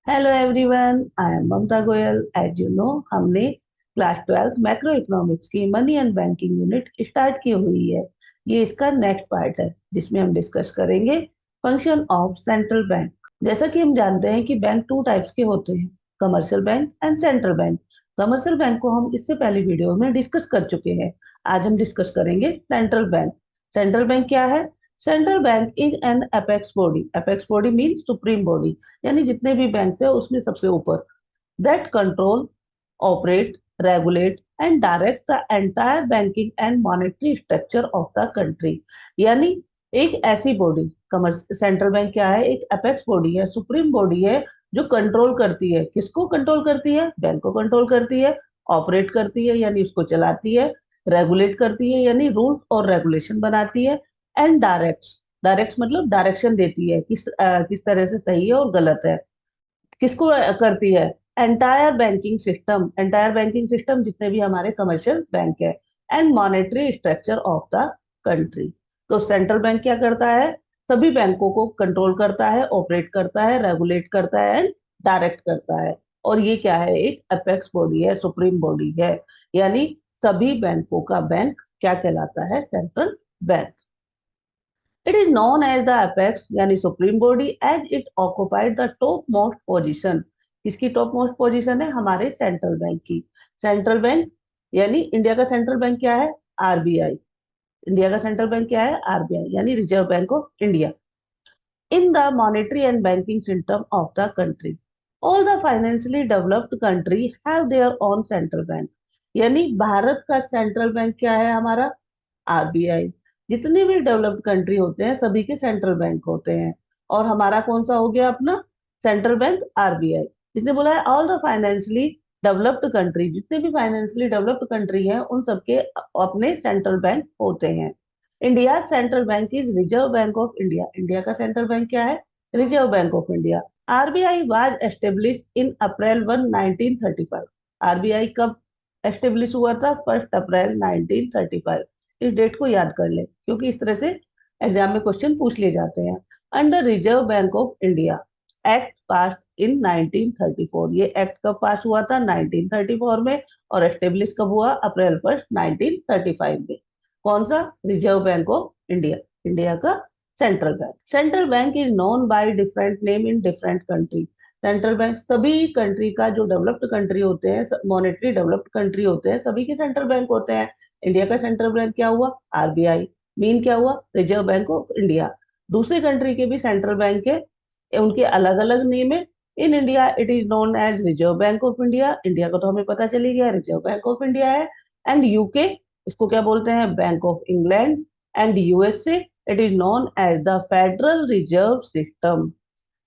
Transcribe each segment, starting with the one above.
Hello everyone, I am Mamta Goyal. As you know, हमने class 12 macro economics की money and banking unit start की हुई है। ये इसका नेक्स्ट पार्ट है जिसमें हम डिस्कस करेंगे फंक्शन ऑफ सेंट्रल बैंक। जैसा कि हम जानते हैं कि बैंक टू टाइप्स के होते हैं, commercial bank and central bank. Commercial bank को हम इससे पहले वीडियो में डिस्कस कर चुके हैं। आज हम डिस्कस करेंगे सेंट्रल बैंक। सेंट्रल बैंक क्या है? Central bank is an apex body. Apex body mean supreme body, यानी जितने भी बैंक है उसमें सबसे ऊपर। That control, operate, regulate and direct the entire banking and monetary structure of the country. यानी एक ऐसी बॉडी, सेंट्रल बैंक क्या है? एक अपेक्स बॉडी है, सुप्रीम बॉडी है, जो कंट्रोल करती है। किसको कंट्रोल करती है? बैंक को कंट्रोल करती है। ऑपरेट करती है यानी उसको चलाती है। रेगुलेट करती है यानी रूल्स और रेगुलेशन बनाती है। एंड डायरेक्ट्स, डायरेक्ट्स मतलब डायरेक्शन देती है, किस तरह से सही है और गलत है। किसको करती है? Entire banking system. Entire banking system जितने भी हमारे कमर्शियल बैंक है। And monetary structure of the country. तो सेंट्रल बैंक क्या करता है? सभी बैंकों को कंट्रोल करता है, ऑपरेट करता है, रेगुलेट करता है एंड डायरेक्ट करता है। और ये क्या है? एक अपेक्स बॉडी है, सुप्रीम बॉडी है। यानी सभी बैंकों का बैंक क्या कहलाता है? Central bank. It is known as the apex यानी supreme body as it occupied the top most position. किसकी टॉप मोस्ट पोजिशन है? हमारे सेंट्रल बैंक की। सेंट्रल बैंक यानी इंडिया का सेंट्रल बैंक क्या है? आरबीआई। इंडिया का सेंट्रल बैंक क्या है? आरबीआई यानी reserve bank of India. In the monetary and banking system of the country, all the financially developed country have their own central bank. यानी भारत का central bank क्या है? हमारा आरबीआई। जितने भी डेवलप्ड कंट्री होते हैं सभी के सेंट्रल बैंक होते हैं। और हमारा कौन सा हो गया अपना? Central bank RBI. जिसने बोला है all the financially developed country, जितने भी फाइनेंशियली डेवलप्ड कंट्री हैं उन सबके अपने सेंट्रल बैंक होते हैं। India central bank is reserve bank of India. India का सेंट्रल बैंक क्या है? Reserve bank of India. RBI was establish in April 1 1935। RBI कब एस्टेब्लिश हुआ था? 1 अप्रैल 1935। इस डेट को याद कर ले क्योंकि इस तरह से एग्जाम में क्वेश्चन पूछ लिए जाते हैं। Under Reserve bank of India act pass in 1934। ये एक्ट कब पास हुआ था? 1934 में। और एस्टेब्लिश कब हुआ? अप्रैल 1 1935 में। कौन सा? Reserve bank of India, India का central bank. Central bank is known by different name in different country. Central bank सभी कंट्री का, जो डेवलप्ड कंट्री होते हैं, मॉनेटरी डेवलप्ड कंट्री होते हैं, सभी के सेंट्रल बैंक होते हैं। इंडिया का सेंट्रल बैंक क्या हुआ? आरबीआई। मीन क्या हुआ? Reserve bank of India. दूसरी कंट्री के भी सेंट्रल बैंक है, उनके अलग अलग नेम है। In India it is known as reserve bank of India. India को तो हमें पता चली गया रिजर्व बैंक ऑफ इंडिया है। एंड यूके, इसको क्या बोलते हैं? Bank of England. And USA it is known as the federal reserve system.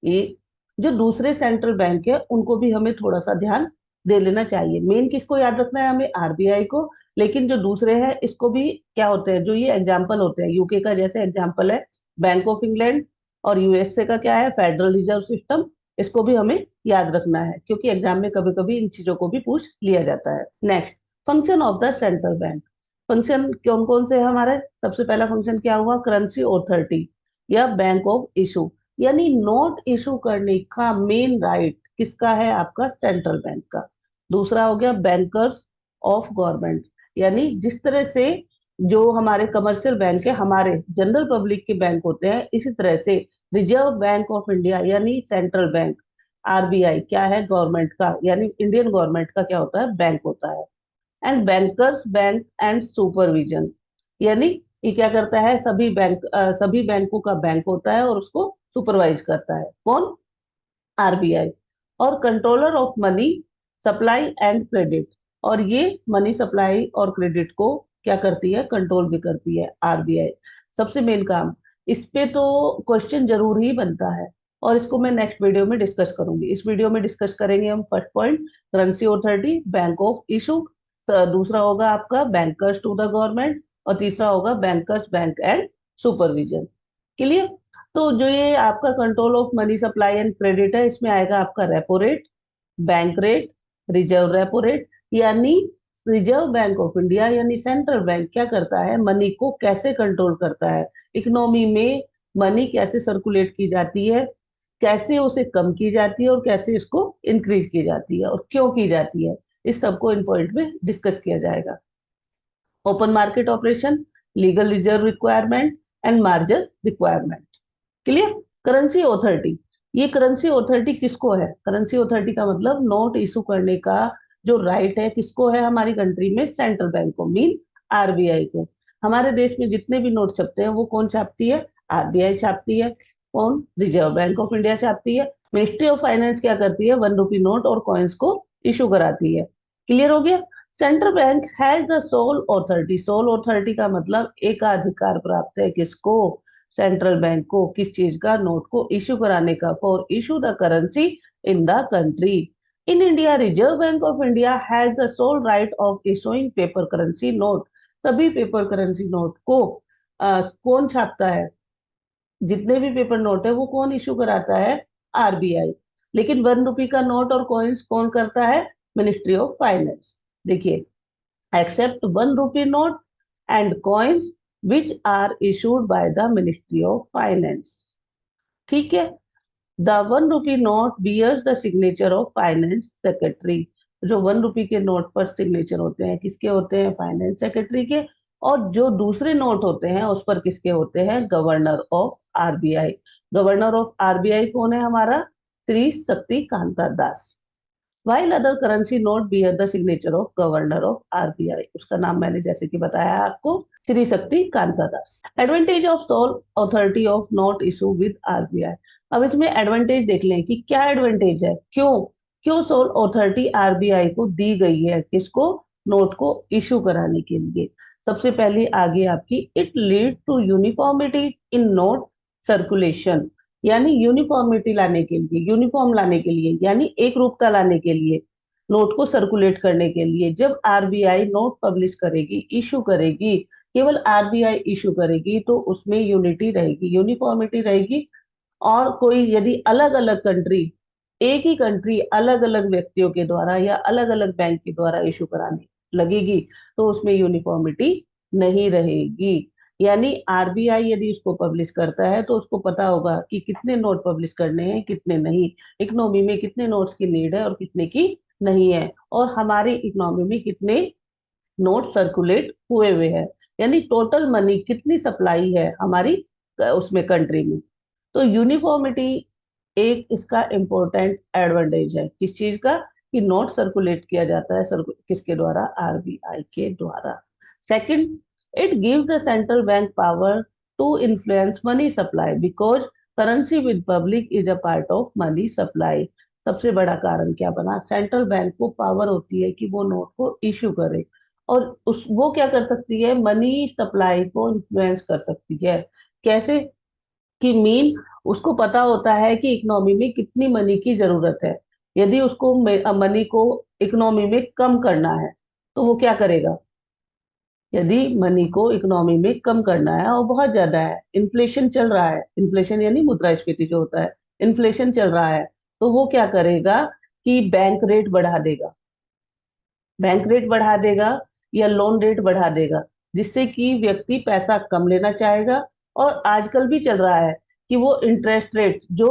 ये जो दूसरे सेंट्रल बैंक है उनको भी हमें थोड़ा सा ध्यान दे लेना चाहिए। मेन किसको याद रखना है? हमें आरबीआई को। लेकिन जो दूसरे हैं इसको भी क्या होते हैं, जो ये एग्जाम्पल होते हैं, यूके का जैसे एग्जाम्पल है बैंक ऑफ इंग्लैंड, और यूएसए का क्या है? Federal reserve system. इसको भी हमें याद रखना है क्योंकि एग्जाम में कभी कभी इन चीजों को भी पूछ लिया जाता है। Next, function of the central bank. Function कौन कौन से है हमारे? सबसे पहला फंक्शन क्या हुआ? करेंसी ऑथोरिटी या बैंक ऑफ इशू, यानी नोट इशू करने का मेन राइट किसका है? आपका सेंट्रल बैंक का। दूसरा हो गया बैंकर्स ऑफ गवर्नमेंट, यानी जिस तरह से जो हमारे कमर्शियल बैंक है, हमारे जनरल पब्लिक के बैंक होते हैं, इसी तरह से रिजर्व बैंक ऑफ इंडिया यानी सेंट्रल बैंक, आरबीआई क्या है? गवर्नमेंट का, यानी इंडियन गवर्नमेंट का क्या होता है? बैंक होता है। And bankers bank and supervision, यानी ये क्या करता है? सभी बैंकों का बैंक होता है और उसको सुपरवाइज करता है। कौन? आरबीआई। और controller of money supply and credit, और ये मनी सप्लाई और क्रेडिट को क्या करती है? कंट्रोल भी करती है आरबीआई। सबसे मेन काम इस पे तो क्वेश्चन जरूर ही बनता है, और इसको मैं नेक्स्ट वीडियो में डिस्कस करूंगी। इस वीडियो में डिस्कस करेंगे हम first point currency authority, bank of issue. तो दूसरा होगा आपका बैंकर्स टू द गवर्नमेंट, और तीसरा होगा bankers bank and supervision. Clear? तो जो ये आपका control of money supply and credit है, इसमें आएगा आपका repo rate, bank rate, reserve repo rate. यानी रिजर्व बैंक ऑफ इंडिया यानी सेंट्रल बैंक क्या करता है? मनी को कैसे कंट्रोल करता है, इकोनॉमी में मनी कैसे सर्कुलेट की जाती है, कैसे उसे कम की जाती है और कैसे इसको इंक्रीज की जाती है और क्यों की जाती है, इस सबको इन पॉइंट में डिस्कस किया जाएगा। Open market operation, legal reserve requirement and margin requirement. Clear. Currency authority, ये करेंसी अथॉरिटी किसको है? करेंसी अथॉरिटी का मतलब नोट इशू करने का जो राइट है किसको है हमारी कंट्री में? सेंट्रल बैंक को, मीन आरबीआई को। हमारे देश में जितने भी नोट छपते हैं वो कौन छापती है? आरबीआई छापती है। कौन? रिजर्व बैंक ऑफ इंडिया छापती है। मिनिस्ट्री ऑफ फाइनेंस क्या करती है? 1 रुपी नोट और कॉइन्स को इशू कराती है। क्लियर हो गया। Central bank has the soul authority, soul authority का मतलब एकाधिकार प्राप्त है किसको? सेंट्रल बैंक को। किस चीज का? नोट को इश्यू कराने का। For issue the currency in the country. In India reserve bank of India has the sole right of issuing paper currency note. सभी पेपर करेंसी नोट को कौन छापता है? जितने भी पेपर नोट है वो कौन इशू कराता है? आरबीआई। लेकिन 1 रुपी का नोट और कॉइन्स कौन करता है? Ministry of Finance. देखिए, except 1 rupee note and coins which are issued by the Ministry of Finance. ठीक है। The 1 rupee note bears the signature of finance secretary. जो 1 रुपी के नोट पर सिग्नेचर होते हैं किसके होते हैं? फाइनेंस सेक्रेटरी के। और जो दूसरे नोट होते हैं उस पर किसके होते हैं? Governor of RBI. Governor of RBI कौन है हमारा? Shri Shaktikanta Das. While other currency note bear the signature of governor of RBI. उसका नाम मैंने जैसे कि बताया आपको, Shri Shaktikanta Das. Advantage of sole authority of note issue with RBI. अब इसमें एडवांटेज देख लें कि क्या एडवांटेज है, क्यों क्यों सोल अथॉरिटी आरबीआई को दी गई है, किसको? नोट को इशू कराने के लिए। सबसे पहले आगे आपकी, it lead to uniformity in note circulation. यानी यूनिफॉर्मिटी लाने के लिए, यूनिफॉर्म लाने के लिए, यानी एक रूपता लाने के लिए, नोट को सर्कुलेट करने के लिए। जब आरबीआई नोट पब्लिश करेगी, इशू करेगी, केवल आरबीआई इशू करेगी तो उसमें यूनिटी रहेगी, यूनिफॉर्मिटी रहेगी। और कोई यदि अलग अलग कंट्री, एक ही कंट्री अलग अलग व्यक्तियों के द्वारा या अलग अलग बैंक के द्वारा इशू कराने लगेगी तो उसमें यूनिफॉर्मिटी नहीं रहेगी। यानी आरबीआई यदि उसको पब्लिश करता है तो उसको पता होगा कि कितने नोट पब्लिश करने हैं, कितने नहीं, इकोनॉमी में कितने नोट्स की नीड है और कितने की नहीं है, और हमारी इकोनॉमी में कितने नोट सर्कुलेट हुए हैं, यानी टोटल मनी कितनी सप्लाई है हमारी उसमें कंट्री में। तो यूनिफॉर्मिटी एक इसका इम्पोर्टेंट एडवांटेज है। किस चीज का? कि नोट सर्कुलेट किया जाता है किसके द्वारा? आरबीआई के द्वारा। Second, it gives the central bank power to influence money supply because currency with public is a part of money supply. सबसे बड़ा कारण क्या बना? सेंट्रल बैंक को पावर होती है कि वो नोट को इश्यू करे, और उस वो क्या कर सकती है? मनी सप्लाई को इन्फ्लुएंस कर सकती है। कैसे? कि मीन उसको पता होता है कि इकोनॉमी में कितनी मनी की जरूरत है। यदि उसको मनी को इकोनॉमी में कम करना है तो वो क्या करेगा? यदि मनी को इकोनॉमी में कम करना है और बहुत ज्यादा है, इन्फ्लेशन चल रहा है, इन्फ्लेशन यानी मुद्रास्फीति जो होता है, इन्फ्लेशन चल रहा है, तो वो क्या करेगा कि बैंक रेट बढ़ा देगा। बैंक रेट बढ़ा देगा या लोन रेट बढ़ा देगा, जिससे कि व्यक्ति पैसा कम लेना चाहेगा। और आजकल भी चल रहा है कि वो इंटरेस्ट रेट जो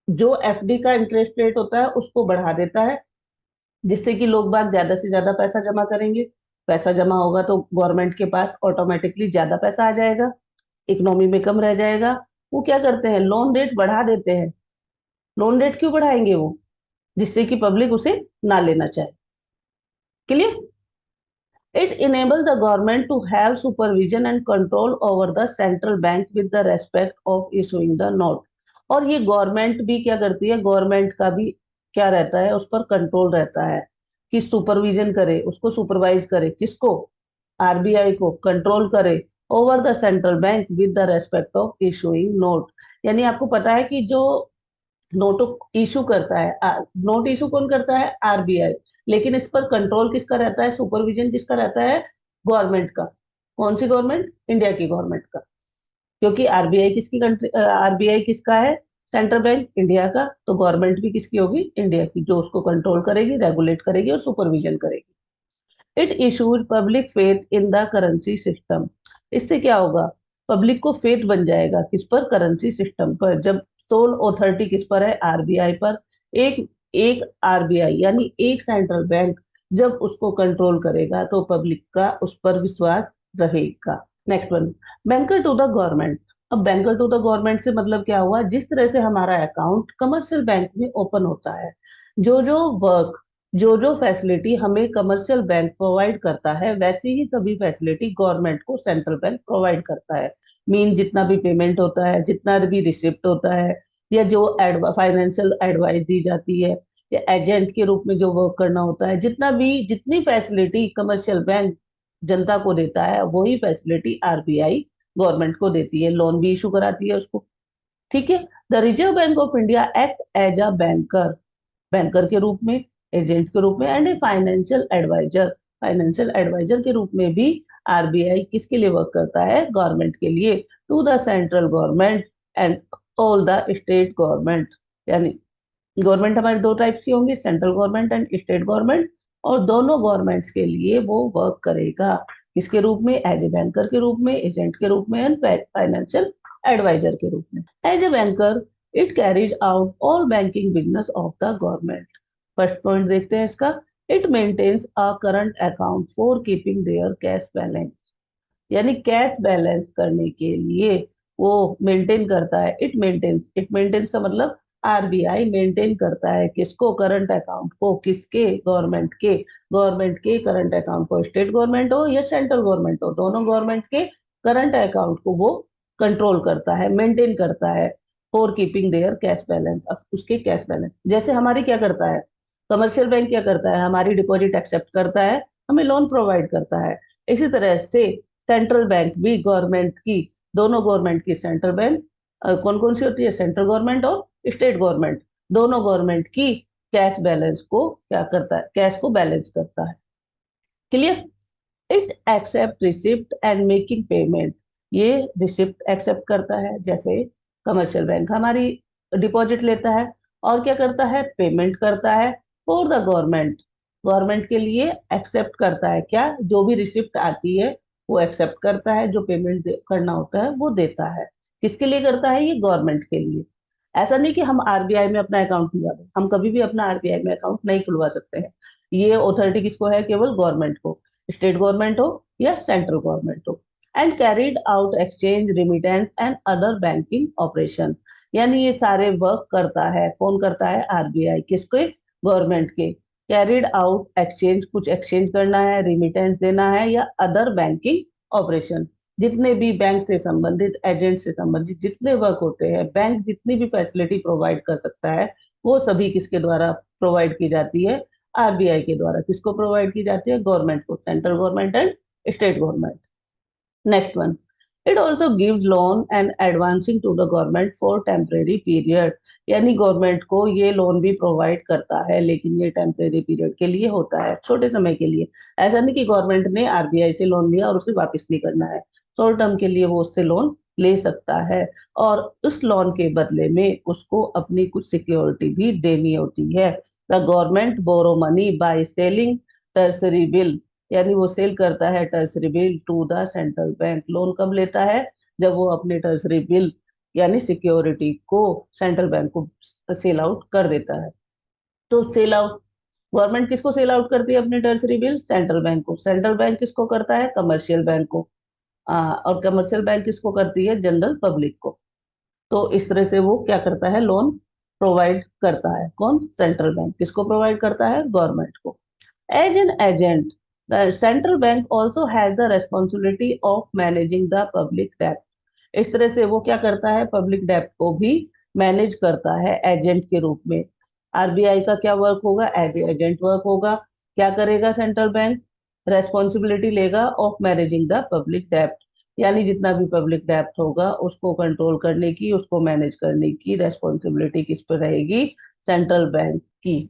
जो एफडी का इंटरेस्ट रेट होता है उसको बढ़ा देता है, जिससे कि लोग बाग ज्यादा से ज्यादा पैसा जमा करेंगे। पैसा जमा होगा तो गवर्नमेंट के पास ऑटोमेटिकली ज्यादा पैसा आ जाएगा, इकोनॉमी में कम रह जाएगा। वो क्या करते हैं? लोन रेट बढ़ा देते हैं। लोन रेट क्यों बढ़ाएंगे वो? जिससे कि पब्लिक उसे ना लेना चाहे। Clear. It enables the government to have supervision and control over the central bank with the respect of issuing the note। और ये गवर्नमेंट भी क्या करती है? गवर्नमेंट का भी क्या रहता है? उस पर कंट्रोल रहता है कि सुपरविजन करे, उसको सुपरवाइज करे, किसको? आरबीआई को। कंट्रोल करे over the central bank with the respect of issuing note. यानी आपको पता है कि जो नोट इशू करता है, नोट इशू कौन करता है? आरबीआई। लेकिन इस पर कंट्रोल किसका रहता है? सुपरविजन किसका रहता है? गवर्नमेंट का। कौन सी गवर्नमेंट? इंडिया की गवर्नमेंट का। क्योंकि आरबीआई किसकी कंट्री, आरबीआई किसका है? सेंट्रल बैंक इंडिया का। तो गवर्नमेंट भी किसकी होगी? इंडिया की, जो उसको कंट्रोल करेगी, रेगुलेट करेगी और सुपरविजन करेगी। It issues public faith in the currency system. इससे क्या होगा? पब्लिक को फेथ बन जाएगा किस पर? करेंसी सिस्टम पर। जब सोल अथॉरिटी किस पर है? आरबीआई पर। एक एक आरबीआई यानी एक सेंट्रल बैंक जब उसको कंट्रोल करेगा तो पब्लिक का उस पर विश्वास रहेगा। Next one, banker to the government. अब बैंकर टू द गवर्नमेंट से मतलब क्या हुआ? जिस तरह से हमारा अकाउंट कमर्शियल बैंक में ओपन होता है, जो जो वर्क, जो जो फैसिलिटी हमें कमर्शियल बैंक प्रोवाइड करता है, वैसी ही सभी फैसिलिटी गवर्नमेंट को सेंट्रल बैंक प्रोवाइड करता है। मीन जितना भी पेमेंट होता है, जितना भी रिसिप्ट होता है, या जो फाइनेंशियल एडवाइस दी जाती है, या एजेंट के रूप में जो वर्क करना होता है, जितना भी जितनी फैसिलिटी कमर्शियल बैंक जनता को देता है, वही फैसिलिटी आरबीआई गवर्नमेंट को देती है, लोन भी इशू कराती है उसको। ठीक है। The reserve bank of India act as a banker, banker के रूप में, एजेंट के रूप में, and a financial advisor, financial advisor के रूप में भी आरबीआई किसके लिए वर्क करता है? गवर्नमेंट के लिए, to the central government and all the state government. यानी गवर्नमेंट हमारे दो टाइप्स की होंगी, central government and state government, और दोनों गवर्नमेंट्स के लिए वो वर्क करेगा। किसके रूप में? एज ए बैंकर के रूप में, एजेंट के रूप में, एंड फाइनेंशियल एडवाइजर के रूप में। As a banker it carries out all banking business of the government. First point देखते हैं इसका। It maintains a current account for keeping their cash balance, यानी कैश बैलेंस करने के लिए वो मेंटेन करता है। इट मेंटेन्स का मतलब आरबीआई मेंटेन करता है किसको? करंट अकाउंट को। किसके? गवर्नमेंट के करंट अकाउंट को, स्टेट गवर्नमेंट हो या सेंट्रल गवर्नमेंट हो, दोनों गवर्नमेंट के करंट अकाउंट को वो कंट्रोल करता है, मेंटेन करता है, for keeping their cash balance. अब उसके कैश बैलेंस जैसे हमारी क्या करता है? कमर्शियल बैंक क्या करता है? हमारी डिपॉजिट एक्सेप्ट करता है, हमें लोन प्रोवाइड करता है। इसी तरह से सेंट्रल बैंक भी गवर्नमेंट की, दोनों गवर्नमेंट की सेंट्रल बैंक कौन कौन सी होती है? सेंट्रल गवर्नमेंट और स्टेट गवर्नमेंट, दोनों गवर्नमेंट की कैश बैलेंस को क्या करता है? कैश को बैलेंस करता है। Clear? It accept receipt and making payment, ये रिसिप्ट एक्सेप्ट करता है, जैसे कमर्शियल बैंक हमारी डिपॉजिट लेता है और क्या करता है? पेमेंट करता है फॉर द गवर्नमेंट, गवर्नमेंट के लिए एक्सेप्ट करता है क्या? जो भी रिसिप्ट आती है वो एक्सेप्ट करता है, जो पेमेंट करना होता है वो देता है। किसके लिए करता है? ये गवर्नमेंट के लिए। ऐसा नहीं कि हम आरबीआई में अपना अकाउंट खुलवा दें, हम कभी भी अपना आरबीआई में अकाउंट नहीं खुलवा सकते हैं। ये अथॉरिटी किसको है? केवल गवर्नमेंट को, स्टेट गवर्नमेंट हो या सेंट्रल गवर्नमेंट हो। And carried out exchange, remittance and other banking operation, यानी ये सारे वर्क करता है, कौन करता है? आरबीआई। किसके? गवर्नमेंट के। कैरिड आउट एक्सचेंज, कुछ एक्सचेंज करना है, रिमिटेंस देना है, या अदर बैंकिंग ऑपरेशन, जितने भी बैंक से संबंधित, एजेंट से संबंधित जितने वर्क होते हैं, बैंक जितनी भी फैसिलिटी प्रोवाइड कर सकता है, वो सभी किसके द्वारा प्रोवाइड की जाती है? आरबीआई के द्वारा। किसको प्रोवाइड की जाती है? गवर्नमेंट को, central government and state government. Next one, it also give loan and advancing to the government for temporary period, यानी गवर्नमेंट को ये लोन भी प्रोवाइड करता है, लेकिन ये टेम्परेरी पीरियड के लिए होता है, छोटे समय के लिए। ऐसा नहीं कि गवर्नमेंट ने आरबीआई से लोन लिया और उसे वापस नहीं करना है, शॉर्ट टर्म के लिए वो उससे लोन ले सकता है, और उस लोन के बदले में उसको अपनी कुछ सिक्योरिटी भी देनी होती है। The government borrow money by selling treasury bill, यानी वो सेल करता है treasury bill to the central bank. Loan कब लेता है? जब वो अपने टर्सरी बिल यानी सिक्योरिटी को सेंट्रल बैंक को सेल आउट कर देता है। तो सेल आउट, गवर्नमेंट किसको सेल आउट करती है अपनी टर्सरी बिल? सेंट्रल बैंक को। सेंट्रल बैंक किसको करता है? कमर्शियल बैंक को। और कमर्शियल बैंक किसको करती है? जनरल पब्लिक को। तो इस तरह से वो क्या करता है? लोन प्रोवाइड करता है। कौन? Central bank. किसको प्रोवाइड करता है? गवर्नमेंट को। As an agent, the central bank also has the responsibility of managing the public debt. इस तरह से वो क्या करता है? पब्लिक डेब्ट को भी मैनेज करता है एजेंट के रूप में। आरबीआई का क्या वर्क होगा? एज एजेंट वर्क होगा। क्या करेगा सेंट्रल बैंक? रेस्पॉन्सिबिलिटी लेगा ऑफ मैनेजिंग द पब्लिक डेब्ट, यानी जितना भी पब्लिक डेब्ट होगा उसको कंट्रोल करने की, उसको मैनेज करने की रेस्पॉन्सिबिलिटी किस पर रहेगी? सेंट्रल बैंक की।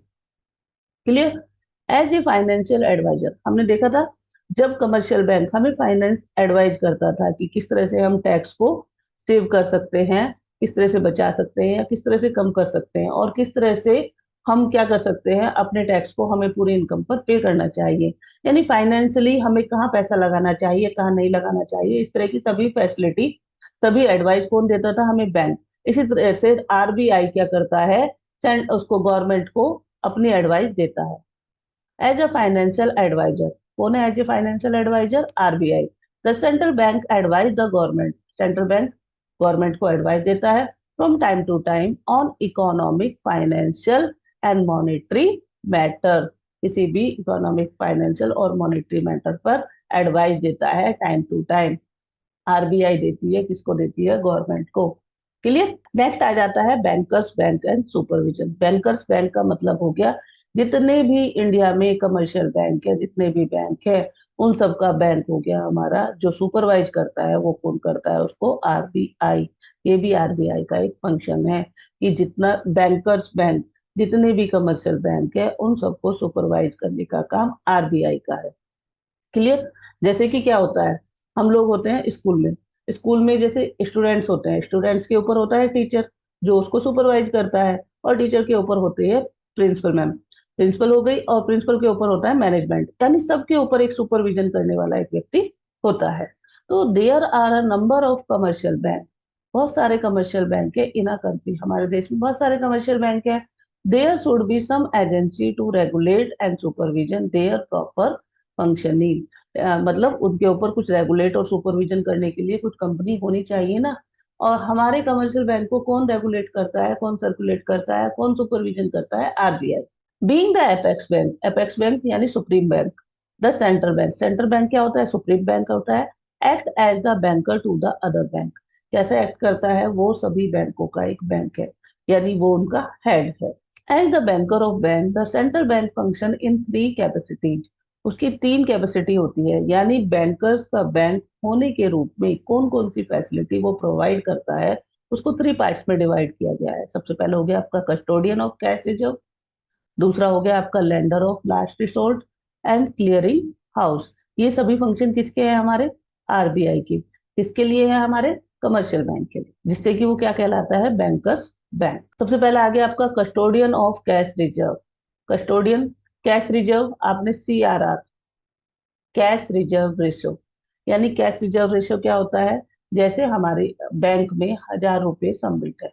Clear? As a financial advisor, हमने देखा था जब कमर्शियल बैंक हमें फाइनेंस एडवाइज करता था कि किस तरह से हम टैक्स को सेव कर सकते हैं, किस तरह से बचा सकते हैं, या किस तरह से कम कर सकते हैं, और किस तरह से हम क्या कर सकते हैं, अपने टैक्स को हमें पूरी इनकम पर पे करना चाहिए, यानी फाइनेंशियली हमें कहाँ पैसा लगाना चाहिए, कहाँ नहीं लगाना चाहिए, इस तरह की सभी फैसिलिटी, सभी एडवाइस कौन देता था? हमें बैंक। इसी तरह से आरबीआई क्या करता है, उसको गवर्नमेंट को अपनी एडवाइस देता है एज अ फाइनेंशियल एडवाइजर। कौन है as a financial advisor? RBI. The central bank advise the government, central bank government को एडवाइस देता है from time to time on economic, financial and monetary matter. किसी भी इकोनॉमिक, फाइनेंशियल और monetary matter पर advice देता है टाइम टू टाइम। आरबीआई देती है, किसको देती है? गवर्नमेंट को। क्लियर। नेक्स्ट आ जाता है bankers bank and supervision. Bankers bank का मतलब हो गया जितने भी इंडिया में कमर्शियल बैंक है, जितने भी बैंक है, उन सब का बैंक हो गया हमारा। जो सुपरवाइज करता है वो कौन करता है? उसको आरबीआई। ये भी आरबीआई का एक फंक्शन है कि जितना बैंकर्स बैंक, जितने भी कमर्शियल बैंक है, उन सबको सुपरवाइज करने का काम आरबीआई का है। क्लियर। जैसे कि क्या होता है, हम लोग होते हैं स्कूल में, स्कूल में जैसे स्टूडेंट्स होते हैं, स्टूडेंट्स के ऊपर होता है टीचर जो उसको सुपरवाइज करता है, और टीचर के ऊपर होते हैं प्रिंसिपल मैम, प्रिंसिपल हो गई, और प्रिंसिपल के ऊपर होता है मैनेजमेंट, यानी सबके ऊपर एक सुपरविजन करने वाला एक व्यक्ति होता है। तो there are a number of commercial bank, बहुत सारे कमर्शियल बैंक है इन अ कंट्री, हमारे देश में बहुत सारे कमर्शियल बैंक है। There should be some agency to regulate and supervision their proper functioning. मतलब उनके ऊपर कुछ रेगुलेट और सुपरविजन करने के लिए कुछ कंपनी होनी चाहिए ना। और हमारे कमर्शियल बैंक को कौन रेगुलेट करता है, कौन सर्कुलेट करता है, कौन सुपरविजन करता है? RBI. Being the apex bank, apex bank यानी supreme bank, the central bank, central bank क्या होता है? सुप्रीम बैंक होता है। Act as the banker to the other bank, कैसे एक्ट करता है? वो सभी बैंकों का एक बैंक है, यानी वो उनका हेड है। As the banker of bank, the central bank function in three capacities, उसकी तीन कैपेसिटी होती है, यानी बैंकर्स का बैंक होने के रूप में कौन कौन सी फैसिलिटी वो प्रोवाइड करता है, उसको थ्री पार्ट्स में डिवाइड किया गया है। सबसे पहले हो गया आपका कस्टोडियन ऑफ कैश रिजर्व, दूसरा हो गया आपका lender of last resort, and clearing house. ये सभी फंक्शन किसके हैं? हमारे आरबीआई के। किसके लिए है? हमारे कमर्शियल बैंक के लिए, जिससे कि वो क्या कहलाता है? Bankers bank. सबसे पहले आ गया आपका custodian of cash reserve. Custodian cash reserve, आपने CRR, कैश रिजर्व रेशो, यानी कैश रिजर्व रेशो क्या होता है? जैसे हमारे बैंक में 1,000 रुपये सबमिट है,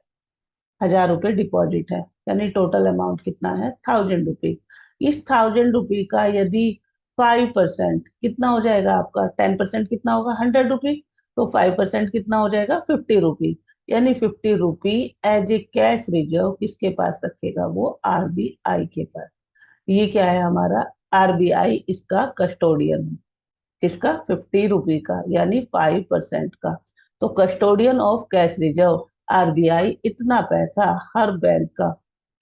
1,000 रुपये डिपॉजिट है, यानी टोटल अमाउंट कितना है? 1,000 रुपये। इस 1,000 रुपये का यदि 5% कितना हो जाएगा आपका? 10% कितना होगा? 100 रुपये। तो 5% कितना हो जाएगा? 50 रुपये। यानी 50 रुपये एज ए कैश रिजर्व किसके पास रखेगा? वो आरबीआई के पास। ये क्या है हमारा? आरबीआई इसका कस्टोडियन है। किसका? 50 रुपये का, यानी 5% का। तो custodian of cash reserve, RBI इतना पैसा हर बैंक का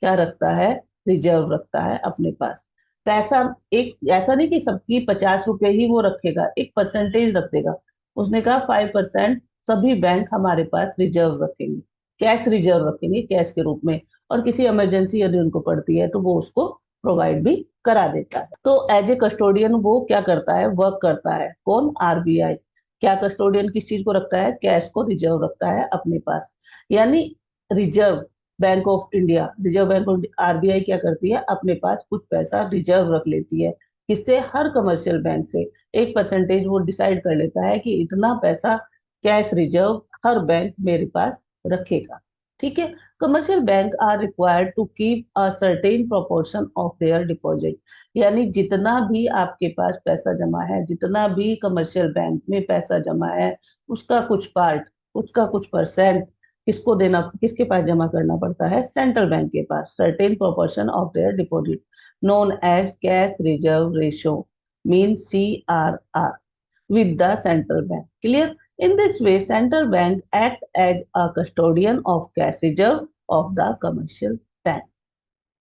क्या रखता है? रिजर्व रखता है अपने पास। पैसा एक ऐसा नहीं कि सबकी 50 रुपये ही वो रखेगा, एक परसेंटेज रख देगा। उसने कहा 5% सभी बैंक हमारे पास रिजर्व रखेंगे, कैश रिजर्व रखेंगे, कैश के रूप में। और किसी इमरजेंसी यदि उनको पड़ती है तो वो उसको प्रोवाइड भी करा देता है। तो एज ए कस्टोडियन वो क्या करता है? वर्क करता है। कौन? आरबीआई। क्या कस्टोडियन किस चीज को रखता है? कैश को रिजर्व रखता है अपने पास। यानी reserve bank of India, reserve bank of RBI क्या करती है? अपने पास कुछ पैसा रिजर्व रख लेती है। किससे? हर कमर्शियल बैंक से एक परसेंटेज वो डिसाइड कर लेता है कि इतना पैसा कैश रिजर्व हर बैंक मेरे पास रखेगा। ठीक है। Commercial bank are required to keep a certain proportion of their deposit, यानी जितना भी आपके पास पैसा जमा है, जितना भी कमर्शियल बैंक में पैसा जमा है, उसका कुछ पार्ट, उसका कुछ परसेंट किसको देना, किसके पास जमा करना पड़ता है? सेंट्रल बैंक के पास। Certain proportion of their deposit known as cash reserve ratio mean CRR with the central bank. Clear? In this way, central bank act as a custodian of cash reserve of the commercial bank.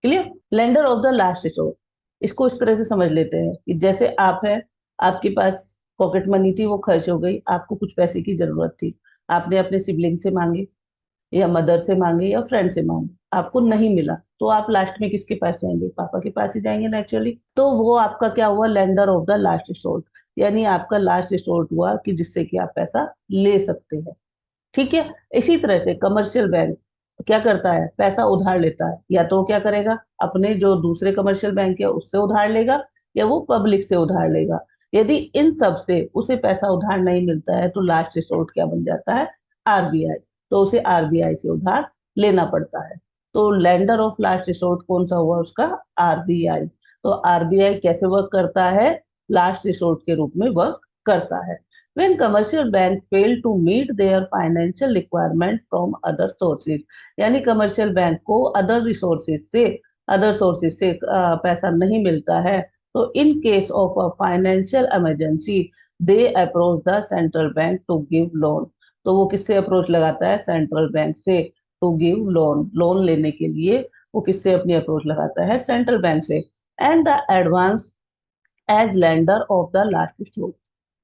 Clear. Lender of the last resort, इसको इस तरह से समझ लेते हैं कि जैसे आप है, आपके पास पॉकेट मनी थी, वो खर्च हो गई, आपको कुछ पैसे की जरूरत थी, आपने अपने सिबलिंग से मांगे, या मदर से मांगे, या फ्रेंड से मांगे, आपको नहीं मिला, तो आप लास्ट में किसके पास जाएंगे? पापा के पास ही जाएंगे नेचुरली। तो वो आपका क्या हुआ? Lender of the last resort, यानी आपका लास्ट रिसोर्ट हुआ कि जिससे कि आप पैसा ले सकते हैं। ठीक है। इसी तरह से कमर्शियल बैंक क्या करता है? पैसा उधार लेता है, या तो क्या करेगा? अपने जो दूसरे कमर्शियल बैंक है उससे उधार लेगा, या वो पब्लिक से उधार लेगा। यदि इन सब से उसे पैसा उधार नहीं मिलता है तो लास्ट रिसोर्ट क्या बन जाता है? आरबीआई। तो उसे आरबीआई से उधार लेना पड़ता है। तो लेंडर ऑफ लास्ट रिसोर्ट कौन सा हुआ उसका? आरबीआई। तो आरबीआई कैसे वर्क करता है? लास्ट रिसोर्ट के रूप में वर्क करता है। When commercial bank fail to meet their financial requirement from other sources, यानी कमर्शियल बैंक को अदर सोर्सेज से पैसा नहीं मिलता है, तो in case of a financial emergency they approach the central bank to give loan. तो वो किससे अप्रोच लगाता है? सेंट्रल बैंक से। टू गिव लोन, लोन लेने के लिए वो किससे अपनी अप्रोच लगाता है? सेंट्रल बैंक से। And the advance as lender of the last resort.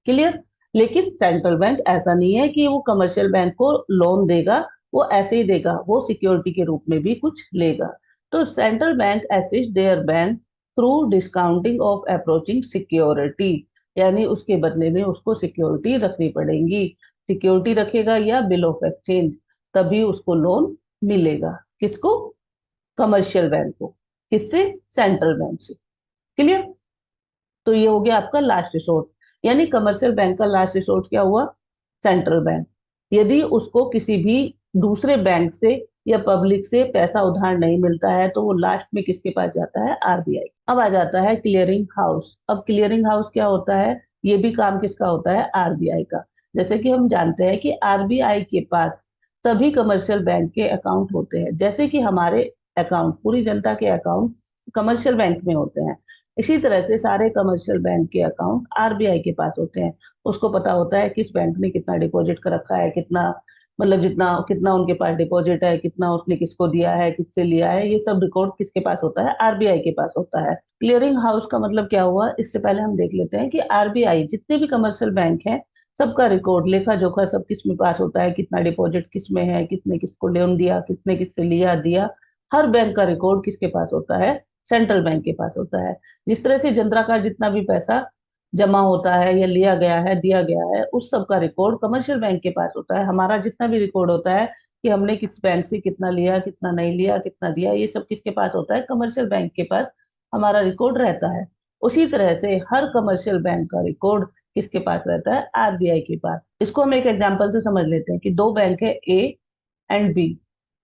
Clear? लेकिन सेंट्रल बैंक ऐसा नहीं है कि वो कमर्शियल बैंक को लोन देगा, वो ऐसे ही देगा, वो सिक्योरिटी के रूप में भी कुछ लेगा। तो central bank assist there bank through discounting of approaching security, यानी उसके बदले में उसको सिक्योरिटी रखनी पड़ेगी। सिक्योरिटी रखेगा या बिल ऑफ एक्सचेंज, तभी उसको लोन मिलेगा। किसको? कमर्शियल बैंक को। किससे? सेंट्रल बैंक से। क्लियर? तो ये हो गया आपका लास्ट रिसोर्ट, यानी कमर्शियल बैंक का लास्ट रिसोर्ट क्या हुआ? Central bank. यदि उसको किसी भी दूसरे बैंक से या पब्लिक से पैसा उधार नहीं मिलता है तो वो लास्ट में किसके पास जाता है? आरबीआई। अब आ जाता है क्लियरिंग हाउस। अब क्लियरिंग हाउस क्या होता है? ये भी काम किसका होता है? आरबीआई का। जैसे कि हम जानते हैं कि आरबीआई के पास सभी कमर्शियल बैंक के अकाउंट होते हैं, जैसे कि हमारे अकाउंट, पूरी जनता के अकाउंट कमर्शियल बैंक में होते हैं, इसी तरह से सारे कमर्शियल बैंक के अकाउंट आरबीआई के पास होते हैं। उसको पता होता है किस बैंक ने कितना डिपॉजिट कर रखा है, कितना, मतलब जितना कितना उनके पास डिपॉजिट है, कितना उसने किसको दिया है, किससे लिया है, ये सब रिकॉर्ड किसके पास होता है? आरबीआई के पास होता है। क्लियरिंग हाउस का मतलब क्या हुआ? इससे पहले हम देख लेते हैं कि आरबीआई जितने भी कमर्शियल बैंक हैं सबका रिकॉर्ड, लेखा जोखा सब किस में पास होता है, कितना डिपॉजिट किस में है, किसने किसको लोन दिया, किसने किससे लिया दिया, हर बैंक का रिकॉर्ड किसके पास होता है? सेंट्रल बैंक के पास होता है। जिस तरह से जनता का जितना भी पैसा जमा होता है या लिया गया है, दिया गया है, उस सब का रिकॉर्ड कमर्शियल बैंक के पास होता है। हमारा जितना भी रिकॉर्ड होता है कि हमने किस बैंक से कितना लिया, कितना नहीं लिया, कितना दिया, ये सब किसके पास होता है? कमर्शियल बैंक के पास हमारा रिकॉर्ड रहता है। उसी तरह से हर कमर्शियल बैंक का रिकॉर्ड किसके पास रहता है? आरबीआई के पास। इसको हम एक एग्जांपल से समझ लेते हैं कि दो बैंक है, ए एंड बी।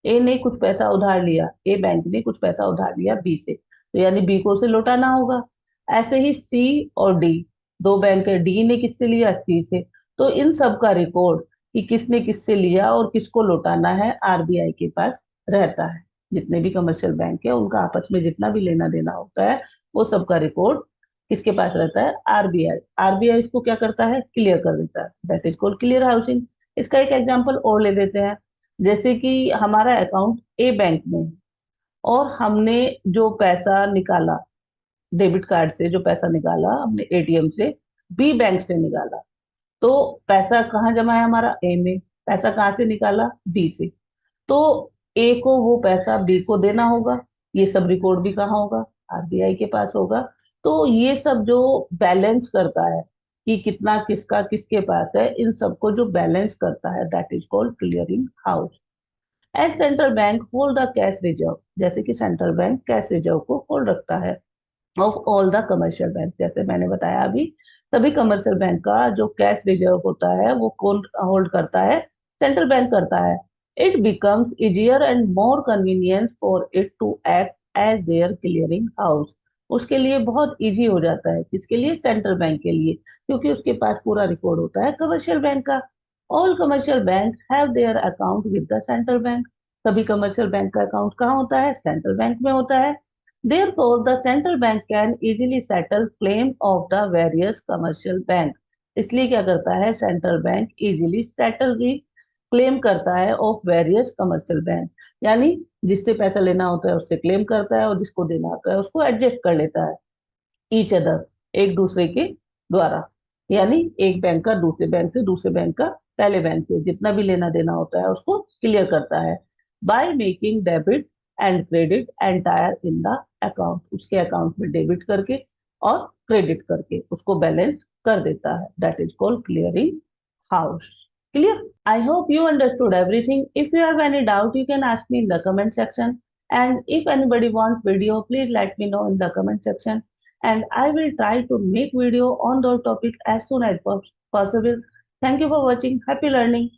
ए ने कुछ पैसा उधार लिया, ए बैंक ने कुछ पैसा उधार लिया बी से, तो यानी बी को उसे लौटाना होगा। ऐसे ही सी और डी, दो बैंक है, डी ने किससे लिया? सी से। तो इन सब का रिकॉर्ड कि किसने किससे लिया और किसको लौटाना है आरबीआई के पास रहता है। जितने भी कमर्शियल बैंक है उनका आपस में जितना भी लेना देना होता है वो सब का रिकॉर्ड किसके पास रहता है? आरबीआई। आरबीआई इसको क्या करता है? क्लियर कर देता है। That is called clear housing. इसका एक एग्जांपल और ले लेते हैं। जैसे कि हमारा अकाउंट ए बैंक में है और हमने जो पैसा निकाला, डेबिट कार्ड से जो पैसा निकाला हमने एटीएम से, बी बैंक से निकाला, तो पैसा कहाँ जमा है? हमारा ए में। पैसा कहाँ से निकाला? बी से। तो ए को वो पैसा बी को देना होगा। ये सब रिकॉर्ड भी कहाँ होगा? आरबीआई के पास होगा। तो ये सब जो बैलेंस करता है कि कितना किसका किसके पास है, इन सबको जो बैलेंस करता है that is called clearing house. As central bank hold the cash reserve, जैसे कि सेंट्रल बैंक कैश रिजर्व को होल्ड रखता है of all the commercial bank. जैसे मैंने बताया अभी, सभी कमर्शियल बैंक का जो कैश रिजर्व होता है वो कौन होल्ड करता है? सेंट्रल बैंक करता है। It becomes easier and more convenience for it to act as their clearing house. उसके लिए बहुत इजी हो जाता है। किसके लिए? सेंट्रल बैंक के लिए, क्योंकि उसके पास पूरा रिकॉर्ड होता है कमर्शियल बैंक का। All commercial bank have their account with the central bank. सभी कमर्शियल बैंक का अकाउंट कहाँ होता है? सेंट्रल बैंक में होता है। Therefore, the central bank can easily settle claim of the various commercial bank. इसलिए क्या करता है? सेंट्रल बैंक इजीली सेटल की क्लेम करता है ऑफ वेरियस कमर्शियल बैंक, यानी जिससे पैसा लेना होता है उससे क्लेम करता है और जिसको देना होता है उसको एडजस्ट कर लेता है। ईच अदर, एक दूसरे के द्वारा, यानी एक बैंक का दूसरे बैंक से, दूसरे बैंक का पहले बैंक से जितना भी लेना देना होता है उसको क्लियर करता है। By making debit and credit entire in the account, उसके अकाउंट में डेबिट करके और क्रेडिट करके उसको बैलेंस कर देता है। That is called clearing house. Clear? I hope you understood everything. If you have any doubt, you can ask me in the comment section. And if anybody wants video, please let me know in the comment section. And I will try to make video on those topics as soon as possible. Thank you for watching. Happy learning.